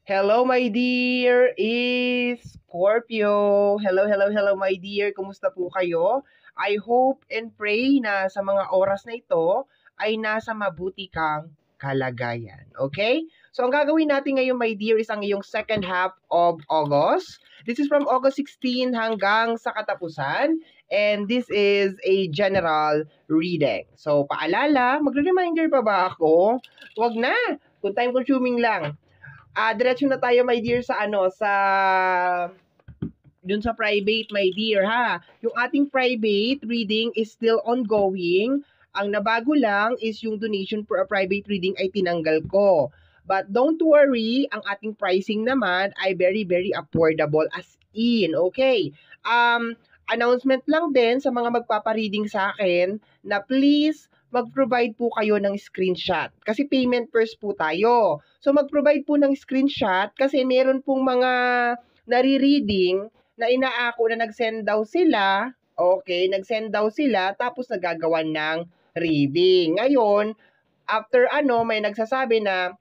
Hello, my dear, is Scorpio. Hello, my dear. Kumusta po kayo? I hope and pray na sa mga oras na ito ay nasa mabuti kang kalagayan. Okay? So, ang gagawin natin ngayon, my dear, is ang iyong second half of August. This is from August 16 hanggang sa katapusan. And this is a general reading. So, paalala, magre-reminder pa ba ako? Wag na. Kung time consuming lang. Diretso na tayo, my dear, dun sa private, my dear, ha. Yung ating private reading is still ongoing. Ang nabago lang is yung donation for a private reading ay tinanggal ko. But don't worry, ang ating pricing naman ay very, very affordable as in, okay? Announcement lang din sa mga magpapareading sa akin na please mag-provide po kayo ng screenshot. Kasi payment first po tayo. So mag-provide po ng screenshot kasi meron pong mga nare-reading na inaako na nag-send daw sila, okay, nag-send daw sila tapos nagagawan ng reading. Ngayon, after may nagsasabi na,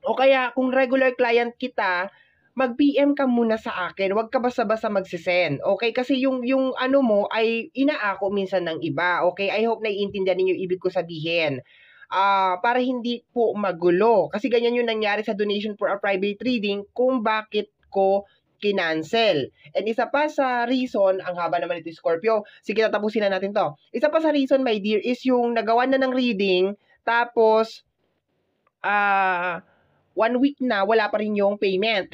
o kaya kung regular client kita, mag-PM ka muna sa akin, wag ka basta-basta magsisend. Okay? Kasi yung ano mo ay inaako minsan ng iba. Okay? I hope naiintindihan ninyo yung ibig ko sabihin. Para hindi po magulo. Kasi ganyan yung nangyari sa donation for a private reading kung bakit ko kinancel. And isa pa sa reason, ang haba naman ito, Scorpio. Sige, tatapusin na natin to. Isa pa sa reason, my dear, is yung nagawa na ng reading, tapos, 1 week na wala pa rin yung payment.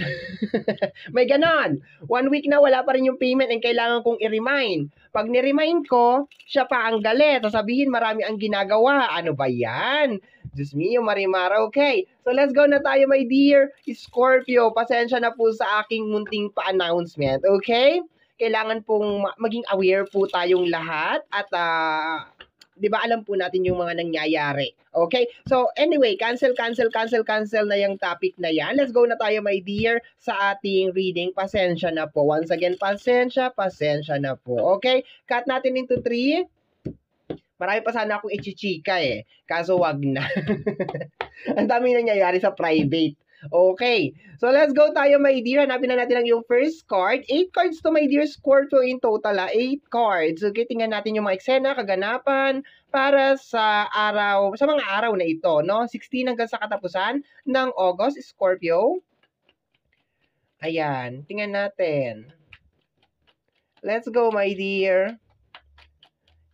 May ganon. 1 week na wala pa rin yung payment and kailangan kong i-remind. Pag ni-remind ko, siya pa ang galit. Sasabihin, marami ang ginagawa. Ano ba yan? Diyos mio, Marimar. Okay. So let's go na tayo, my dear Scorpio. Pasensya na po sa aking munting pa-announcement. Okay? Kailangan pong maging aware po tayong lahat at 'di ba alam po natin yung mga nangyayari. Okay? So anyway, cancel na yung topic na yan. Let's go na tayo, my dear, sa ating reading. Pasensya na po. Once again, pasensya na po. Okay? Cut natin into 3. Marami pa sana akong ichichika eh. Kaso wag na. Ang dami nangyayari sa private. Okay. So, let's go tayo, my dear. Hanapin na natin ang yung first card. 8 cards to, my dear Scorpio, in total. 8 cards. Okay, tingnan natin yung mga eksena, kaganapan, para sa mga araw na ito, no? 16 hanggang sa katapusan ng August, Scorpio. Ayan. Tingnan natin. Let's go, my dear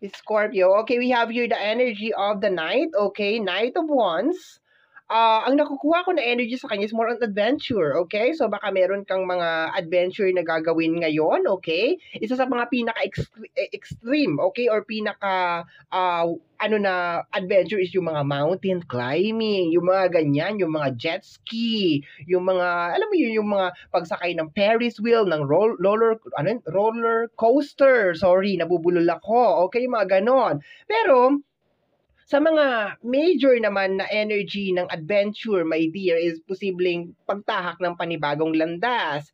Scorpio. Okay, we have here the energy of the Knight. Okay, Knight of Wands. Ang nakukuha ko na energy sa kanya is more on adventure, okay? So, baka meron kang mga adventure na gagawin ngayon, okay? Isa sa mga pinaka-extreme, okay? Or adventure is yung mga mountain climbing, yung mga ganyan, yung mga jet ski, yung mga, alam mo yun, yung mga pagsakay ng Ferris wheel, ng roller coaster, nabubulol ako, okay? Mga ganon. Pero, sa mga major naman na energy ng adventure, my dear, is posibleng pagtahak ng panibagong landas,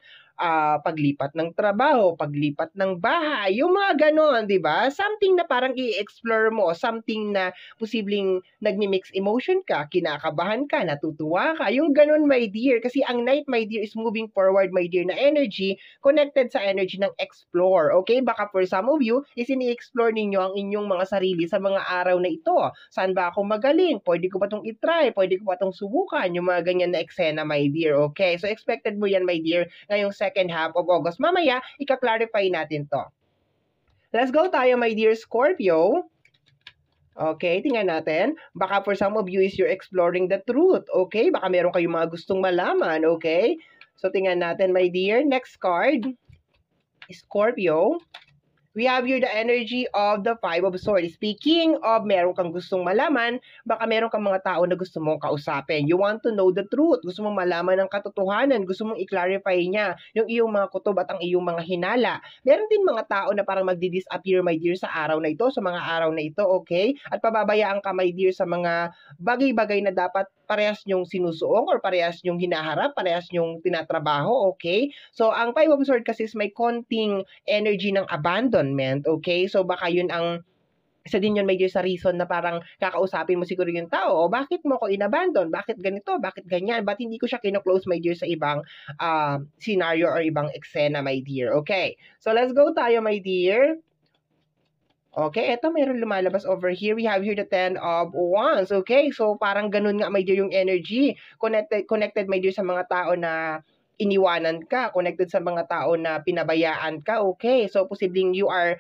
paglipat ng trabaho, paglipat ng bahay, yung mga ganon, di ba? Something na parang i-explore mo, something na posibleng nagmi-mix emotion ka, kinakabahan ka, natutuwa ka, yung ganon, my dear. Kasi ang Knight, my dear, is moving forward, my dear, na energy, connected sa energy ng explore, okay? Baka for some of you, is ini-explore ninyo ang inyong mga sarili sa mga araw na ito. Saan ba ako magaling? Pwede ko ba itong itry? Pwede ko ba itong subukan? Yung mga ganyan na eksena, my dear, okay? So, expected mo yan, my dear, ngayong second half of August. Mamaya, ika-clarify natin to. Let's go tayo, my dear Scorpio. Okay, tingnan natin. Baka for some of you is you're exploring the truth. Okay, baka meron kayong mga gustong malaman. Okay, so tingnan natin, my dear. Next card, Scorpio. We have here the energy of the Five of Swords. Speaking of meron kang gustong malaman, baka meron kang mga tao na gusto mong kausapin. You want to know the truth. Gusto mong malaman ang katotohanan. Gusto mong i-clarify niya yung iyong mga kutob at ang iyong mga hinala. Meron din mga tao na parang magdi-disappear, my dear, sa araw na ito, sa mga araw na ito, okay? At pababayaan ka, my dear, sa mga bagay-bagay na dapat parehas nyong sinusuong or parehas nyong hinaharap, parehas nyong tinatrabaho, okay? So, ang Five of Swords kasi is may konting energy ng abandonment, okay? So, baka yun ang isa din yun, my dear, sa reason na parang kakausapin mo siguro yung tao, o bakit mo ko inabandon? Bakit ganito? Bakit ganyan? Ba't hindi ko siya kino-close, my dear, sa ibang scenario or ibang eksena, my dear? Okay. So, let's go tayo, my dear. Okay, eto mayroon lumalabas over here. We have here the 10 of Wands. Okay, so parang ganun nga, my dear, yung energy. Connected, my dear, sa mga tao na iniwanan ka. Connected sa mga tao na pinabayaan ka. Okay, so posibleng you are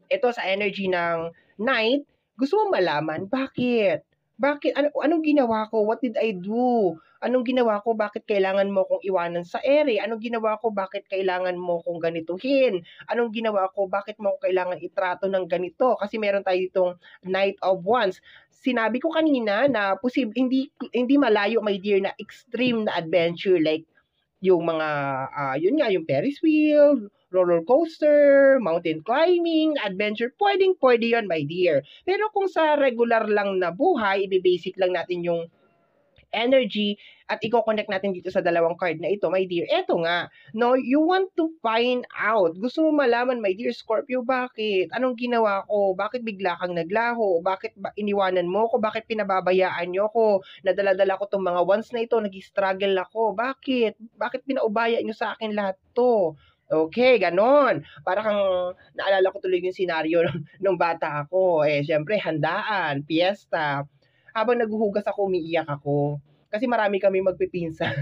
ito sa energy ng Knight, gusto mo malaman bakit? Bakit? Anong ginawa ko? What did I do? Anong ginawa ko? Bakit kailangan mo kong iwanan sa ere? Anong ginawa ko? Bakit kailangan mo kong ganituhin? Anong ginawa ko? Bakit mo ko kailangan itrato ng ganito? Kasi meron tayo ditong Knight of Wands. Sinabi ko kanina na hindi malayo, my dear, na extreme na adventure like yung mga, yun nga, yung Ferris wheel, roller coaster, mountain climbing, adventure, pwedeng-pwede yun, my dear. Pero kung sa regular lang na buhay, i-basic lang natin yung energy at i-connect natin dito sa dalawang card na ito, my dear. Eto nga, no, you want to find out. Gusto mo malaman, my dear Scorpio, bakit? Anong ginawa ko? Bakit bigla kang naglaho? Bakit iniwanan mo ko? Bakit pinababayaan nyo ko? Nadala-dala ko tong mga wands na ito, nag-struggle ako. Bakit? Bakit pinaubaya nyo sa akin lahat to? Okay, ganon. Para kang naalala ko tuloy yung senaryo nung bata ako. Syempre, handaan, piyesta. Habang naghuhugas ako, umiiyak ako. Kasi marami kami magpipinsan.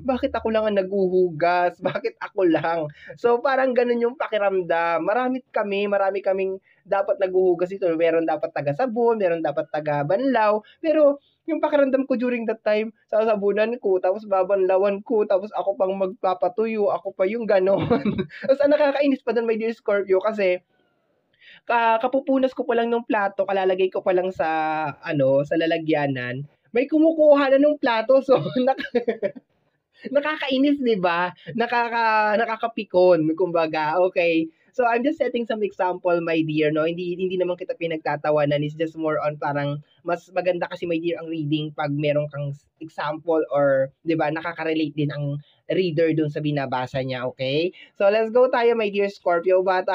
Bakit ako lang ang naghuhugas? Bakit ako lang? So, parang ganun yung pakiramdam. Marami kaming dapat naghuhugas ito. Meron dapat taga-sabon, meron dapat taga-banlaw. Pero, yung pakiramdam ko during that time, sasabunan ko, tapos babanlawan ko, tapos ako pang magpapatuyo, ako pa yung ganon. Tapos ang nakakainis pa doon, my dear Scorpio, kasi kapupunas ko pa lang ng plato, kalalagay ko pa lang sa lalagyanan, may kumukuha na ng plato. So, nakakainis, 'di ba? Nakakapikon, kumbaga. Okay. So I'm just setting some example, my dear, no. Hindi naman kita pinagtatawanan, it's just more on parang mas maganda kasi, my dear, ang reading pag meron kang example or 'di ba, nakaka-relate din ang reader dun sa binabasa niya, okay? So let's go tayo, my dear Scorpio, but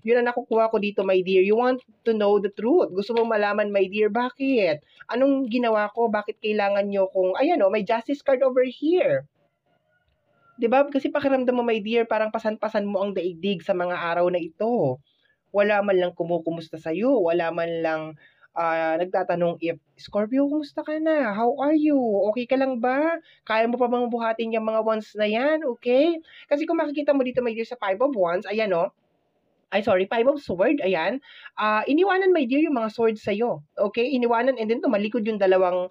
yun ang nakukuha ko dito, my dear. You want to know the truth. Gusto mo malaman, my dear, bakit? Anong ginawa ko? Bakit kailangan nyo kung, ayan, oh, may justice card over here. 'Di ba? Kasi pakiramdam mo, my dear, parang pasan-pasan mo ang daigdig sa mga araw na ito. Wala man lang kumukumusta sa'yo, wala man lang nagtatanong if, Scorpio, kumusta ka na? How are you? Okay ka lang ba? Kaya mo pa bang buhatin yung mga wands na yan? Okay? Kasi kung makikita mo dito, my dear, sa Five of Wands, ayan, oh, Five of Sword, ayan. Iniwanan, my dear, yung mga swords sa'yo. Okay? Iniwanan, and then tumalikod yung dalawang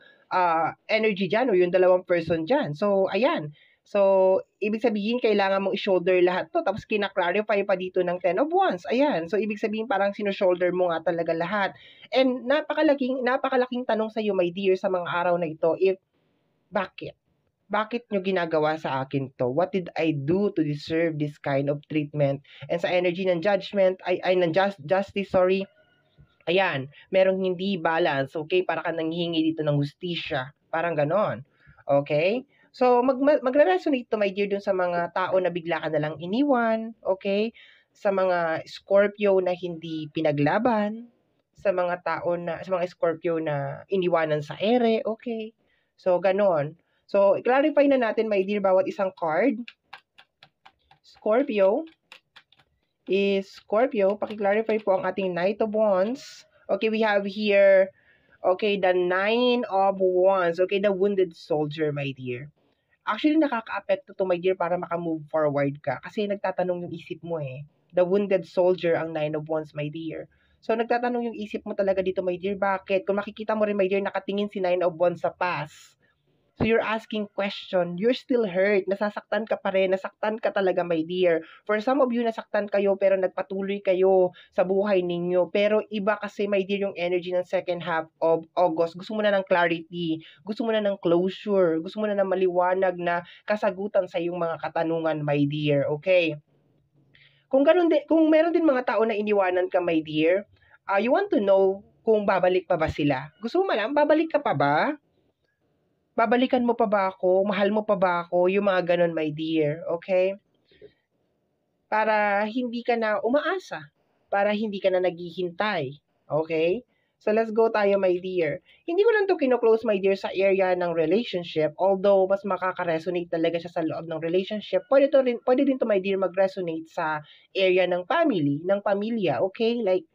energy dyan o yung dalawang person dyan. So, ayan. So, ibig sabihin, kailangan mong i-shoulder lahat to. Tapos, kina-clarify pa dito ng 10 of Wands. Ayan. So, ibig sabihin, parang sino-shoulder mo nga talaga lahat. And napakalaking tanong sa'yo, my dear, sa mga araw na ito, bakit? Bakit nyo ginagawa sa akin to? What did I do to deserve this kind of treatment? And sa energy ng judgment, ng justice, sorry, ayan, merong hindi balance, okay? Para ka nanghihingi dito ng hustisya. Parang ganon. Okay? So, magre-resonate to, my dear, dun sa mga tao na bigla ka nalang iniwan, okay? Sa mga Scorpio na hindi pinaglaban, sa mga Scorpio na iniwanan sa ere, okay? So, ganon. So, i-clarify na natin, my dear, bawat isang card. Scorpio, paki-clarify po ang ating Knight of Wands. Okay, we have here, okay, the Nine of Wands. Okay, the wounded soldier, my dear. Actually, nakaka-apekto to, my dear, para maka-move forward ka. Kasi nagtatanong yung isip mo eh. The wounded soldier ang Nine of Wands, my dear. So, nagtatanong yung isip mo talaga dito, my dear, bakit? Kung makikita mo rin, my dear, nakatingin si Nine of Wands sa past. So, you're asking question. You're still hurt. Nasasaktan ka pa rin. Nasaktan ka talaga, my dear. For some of you, nasaktan kayo pero nagpatuloy kayo sa buhay ninyo. Pero iba kasi, my dear, yung energy ng second half of August. Gusto mo na ng clarity. Gusto mo na ng closure. Gusto mo na ng maliwanag na kasagutan sa iyong mga katanungan, my dear. Okay? Kung meron din mga tao na iniwanan ka, my dear, you want to know kung babalik pa ba sila. Gusto mo malam, babalik ka pa ba? Babalikan mo pa ba ako? Mahal mo pa ba ako? Yung mga ganun, my dear. Okay? Para hindi ka na umaasa. para hindi ka na naghihintay. Okay? So, let's go tayo, my dear. Hindi ko lang to kino-close, my dear, sa area ng relationship. Although, mas makaka-resonate talaga siya sa loob ng relationship. Pwede din to, my dear, mag-resonate sa area ng family, ng pamilya. Okay? Like,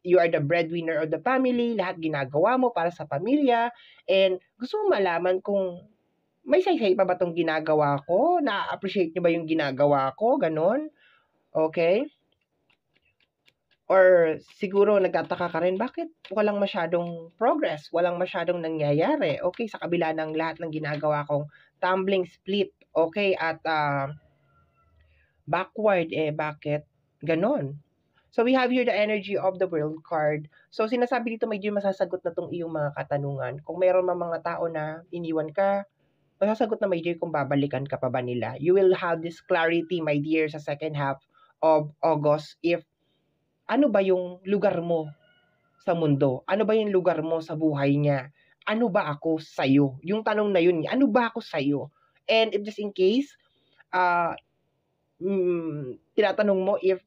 you are the breadwinner of the family, lahat ginagawa mo para sa pamilya, and gusto mo malaman kung may say-say pa ba tong ginagawa ko? Na-appreciate niyo ba yung ginagawa ko? Ganon. Okay? Or siguro nagtataka ka rin, bakit walang masyadong progress, walang masyadong nangyayari, okay, sa kabila ng lahat ng ginagawa kong tumbling split, okay, at backward, bakit ganon? So we have here the energy of the world card. So sinasabi dito, may dear, masasagot na tong iyong mga katanungan. Kung mayroon mga tao na iniwan ka, masasagot na, my dear, kung babalikan ka pa ba nila. You will have this clarity, my dear, sa second half of August if ano ba yung lugar mo sa mundo? Ano ba yung lugar mo sa buhay niya? Ano ba ako sa'yo? Yung tanong na yun, ano ba ako sa'yo? And if just in case, tinatanong mo if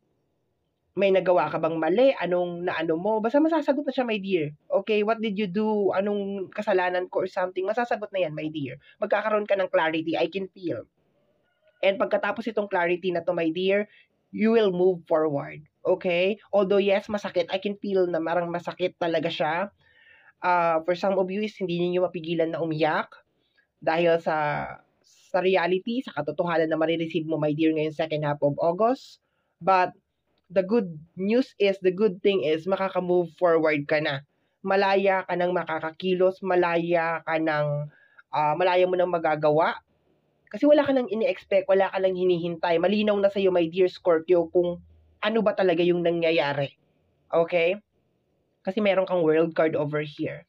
may nagawa ka bang mali, anong naano mo, basta masasagot na siya, my dear. Okay, what did you do? Anong kasalanan ko or something? Masasagot na yan, my dear. Magkakaroon ka ng clarity, I can feel. And pagkatapos itong clarity na to, my dear, you will move forward. Okay? Although yes, masakit. I can feel na marang masakit talaga siya. For some of you is hindi niyo mapigilan na umiyak dahil sa reality, sa katotohanan na marireceive mo, my dear, ngayong second half of August. But the good news is, the good thing is, makaka-move forward ka na. Malaya ka nang makakakilos, malaya mo nang magagawa. Kasi wala ka nang ini-expect, wala ka nang hinihintay. Malinaw na sa'yo, my dear Scorpio, kung ano ba talaga yung nangyayari. Okay? Kasi meron kang world card over here.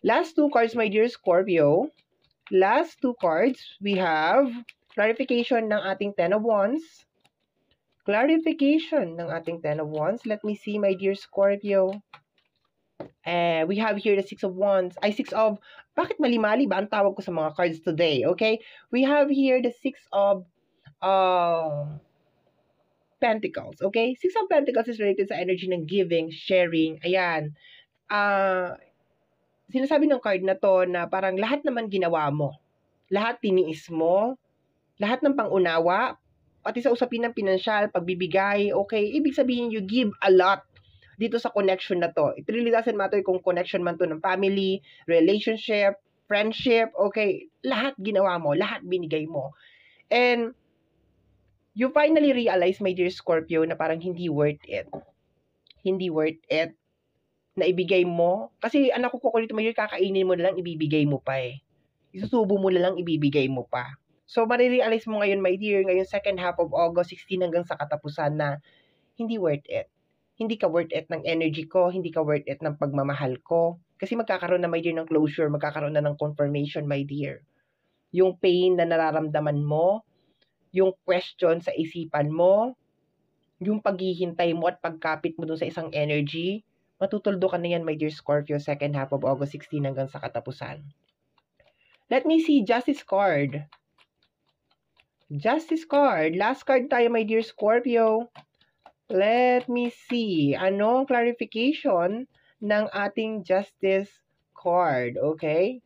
Last two cards, my dear Scorpio. Last two cards, we have clarification ng ating Ten of Wands. Clarification ng ating Ten of Wands. Let me see, my dear Scorpio. We have here the Six of Wands. Bakit mali-mali ba ang tawag ko sa mga cards today? Okay? We have here the Six of Pentacles. Okay? Six of Pentacles is related sa energy ng giving, sharing. Ayan. Sinasabi ng card na to na parang lahat naman ginawa mo. Lahat tiniis mo. Lahat ng pangunawa. Pati sa usapin ng pinansyal, pagbibigay. Okay? Ibig sabihin, you give a lot dito sa connection na to. It really doesn't matter kung connection man to ng family, relationship, friendship, okay, lahat ginawa mo, lahat binigay mo. And you finally realize, my dear Scorpio, na parang hindi worth it. Hindi worth it na ibigay mo. Kasi anak ko dito, my dear, kakainin mo na lang, ibibigay mo pa eh. Isusubo mo na lang, ibibigay mo pa. So, marirealize mo ngayon, my dear, ngayon second half of August 16 hanggang sa katapusan na hindi worth it. Hindi ka worth it ng energy ko, hindi ka worth it ng pagmamahal ko. Kasi magkakaroon na, my dear, ng closure, magkakaroon na ng confirmation, my dear. Yung pain na nararamdaman mo, yung question sa isipan mo, yung paghihintay mo at pagkapit mo dun sa isang energy, matutuldo ka na yan, my dear Scorpio, second half of August 16 hanggang sa katapusan. Let me see, Justice card. Justice card. Last card tayo, my dear Scorpio. Let me see. Anong clarification ng ating Justice card? Okay?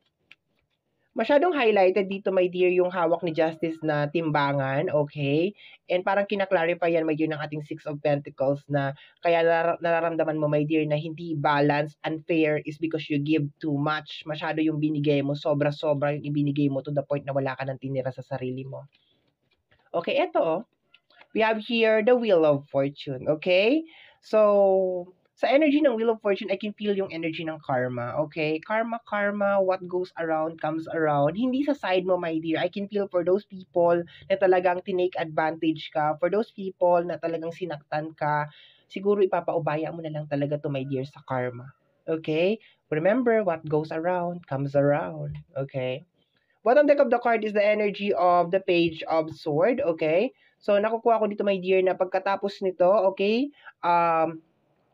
Masyadong highlighted dito, my dear, yung hawak ni Justice na timbangan. Okay? And parang kinaklarify yan, my dear, ng ating Six of Pentacles na kaya nararamdaman mo, my dear, na hindi balance, unfair is because you give too much. Masyado yung binigay mo. Sobra-sobra yung ibinigay mo to the point na wala ka nang tinira sa sarili mo. Okay, eto we have here the Wheel of Fortune, okay? So, sa energy ng Wheel of Fortune, I can feel yung energy ng karma, okay? Karma, what goes around comes around. Hindi sa side mo, my dear. I can feel for those people na talagang tinake advantage ka, for those people na talagang sinaktan ka, siguro ipapaubaya mo na lang talaga to, my dear, sa karma. Okay? Remember, what goes around comes around, okay? Bottom deck of the card is the energy of the Page of Sword, okay? So, nakukuha ko dito, my dear, na pagkatapos nito, okay,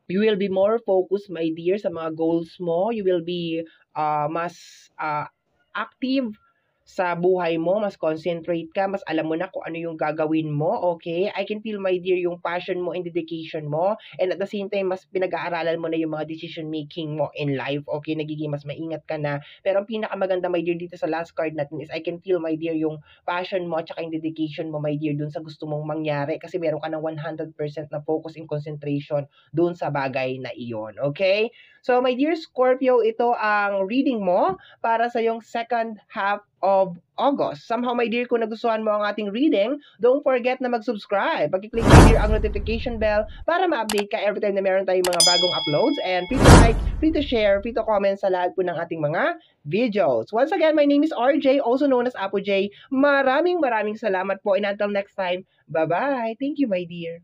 you will be more focused, my dear, sa mga goals mo. You will be mas active sa buhay mo, mas concentrate ka, mas alam mo na kung ano yung gagawin mo, okay? I can feel, my dear, yung passion mo and dedication mo, and at the same time, mas pinag-aaralan mo na yung mga decision making mo in life, okay? Nagiging mas maingat ka na. Pero ang pinakamaganda, my dear, dito sa last card natin is I can feel, my dear, yung passion mo at saka yung dedication mo, my dear, dun sa gusto mong mangyari kasi meron ka ng 100% na focus and concentration dun sa bagay na iyon, okay? So, my dear Scorpio, ito ang reading mo para sa yung second half of August. Somehow, my dear, kung nagustuhan mo ang ating reading, don't forget na mag-subscribe. Pag-click, my dear, ang notification bell para ma-update ka every time na meron tayong mga bagong uploads. And free to like, free to share, free to comment sa lahat po ng ating mga videos. Once again, my name is RJ, also known as Apo J. Maraming salamat po. And until next time, bye-bye. Thank you, my dear.